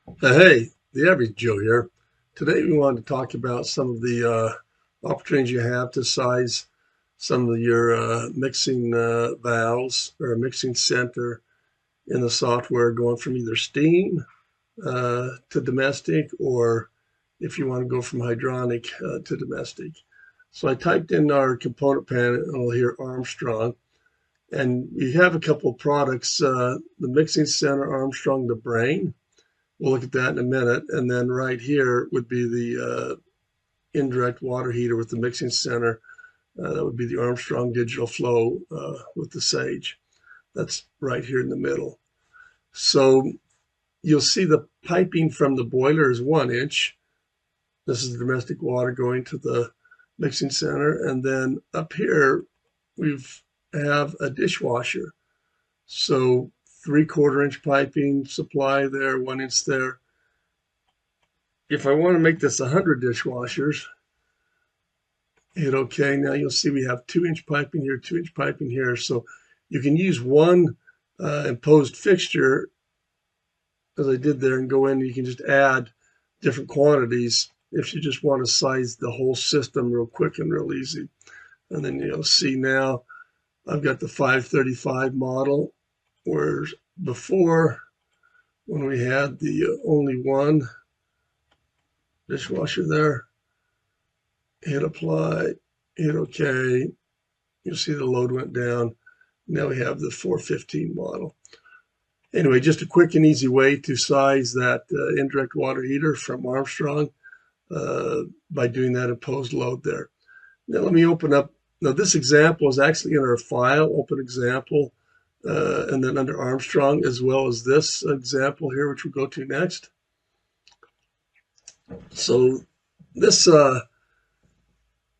Hey, the average Joe here. Today we wanted to talk about some of the opportunities you have to size some of your mixing valves or a mixing center in the software, going from either steam to domestic, or if you want to go from hydronic to domestic. So I typed in our component panel here, Armstrong, and we have a couple of products, the mixing center, Armstrong, the brain. We'll look at that in a minute. And then right here would be the indirect water heater with the mixing center. That would be the Armstrong Digital Flow with the Sage. That's right here in the middle. So you'll see the piping from the boiler is 1 inch. This is the domestic water going to the mixing center. And then up here, we've have a dishwasher. So 3/4 inch piping supply there, 1 inch there. If I want to make this 100 dishwashers, hit OK. Now you'll see we have 2 inch piping here, 2 inch piping here. So you can use one imposed fixture, as I did there, and go in and you can just add different quantities if you just want to size the whole system real quick and real easy. And then you'll see now I've got the 535 model, whereas before, when we had the only one dishwasher there, hit apply, hit OK. You'll see the load went down. Now we have the 415 model. Anyway, just a quick and easy way to size that indirect water heater from Armstrong by doing that imposed load there. Now let me open up. Now this example is actually in our file, open example, and then under Armstrong, as well as this example here, which we'll go to next. So this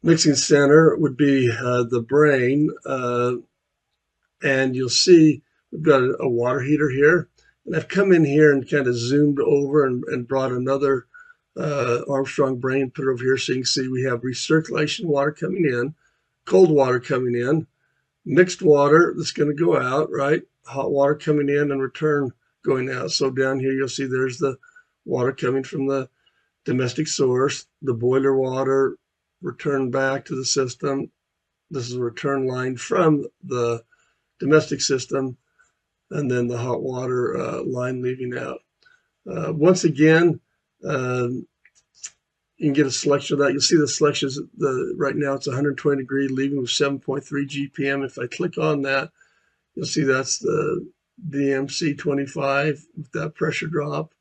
mixing center would be the brain, and you'll see we've got a water heater here. And I've come in here and kind of zoomed over and brought another Armstrong brain, put it over here so you can see we have recirculation water coming in, cold water coming in, mixed water that's going to go out, right? Hot water coming in and return going out. So down here you'll see there's the water coming from the domestic source, the boiler water return back to the system. This is a return line from the domestic system, and then the hot water line leaving out. Once again, you can get a selection of that. You'll see the selections. Right now it's 120 degree, leaving with 7.3 GPM. If I click on that, you'll see that's the DMC 25 with that pressure drop.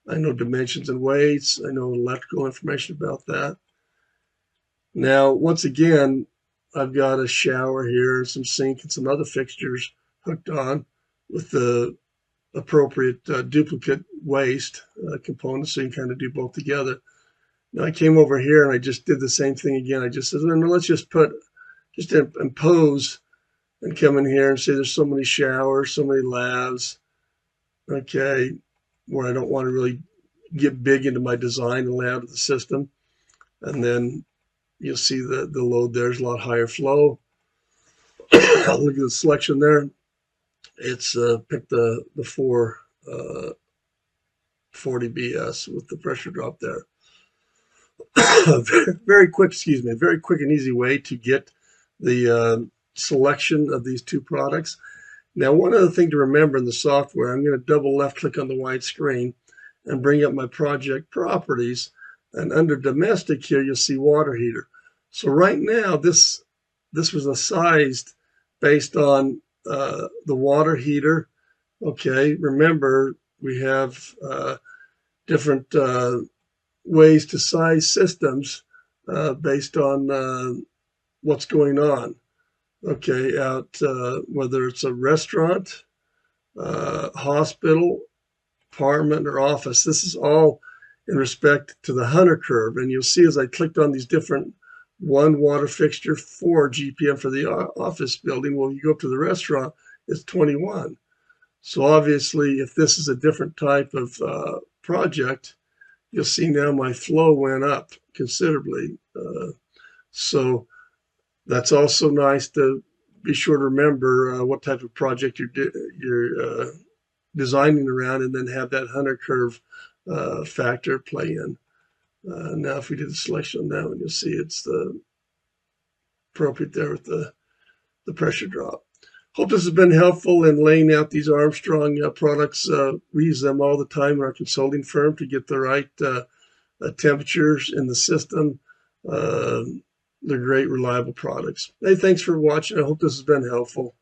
I know dimensions and weights. I know electrical information about that. Now, once again, I've got a shower here, some sink, and some other fixtures hooked on with the appropriate duplicate waste components, so you can kind of do both together. Now I came over here and I just did the same thing again. I just said, well, let's just impose and come in here and say there's so many showers, so many lavs, okay, where I don't want to really get big into my design and layout of the system. And then you'll see the load there's a lot higher flow. Look at the selection there. It's picked the 440 BS with the pressure drop there. Very quick, excuse me, very quick and easy way to get the selection of these two products. Now, one other thing to remember in the software, I'm going to double left click on the wide screen and bring up my project properties. And under domestic here, you'll see water heater. So right now, this was sized based on the water heater. Okay, remember, we have different ways to size systems based on what's going on. Okay, out whether it's a restaurant, hospital, apartment, or office. This is all in respect to the Hunter curve. And you'll see as I clicked on these different, one water fixture, 4 GPM for the office building. Well, you go up to the restaurant, it's 21. So obviously, if this is a different type of project, you'll see now my flow went up considerably. So that's also nice to be sure to remember what type of project you're designing around, and then have that Hunter curve factor play in. Now, if we do the selection on that one, you'll see it's the appropriate there with the pressure drop. Hope this has been helpful in laying out these Armstrong products. We use them all the time in our consulting firm to get the right temperatures in the system. They're great, reliable products. Hey, thanks for watching. I hope this has been helpful.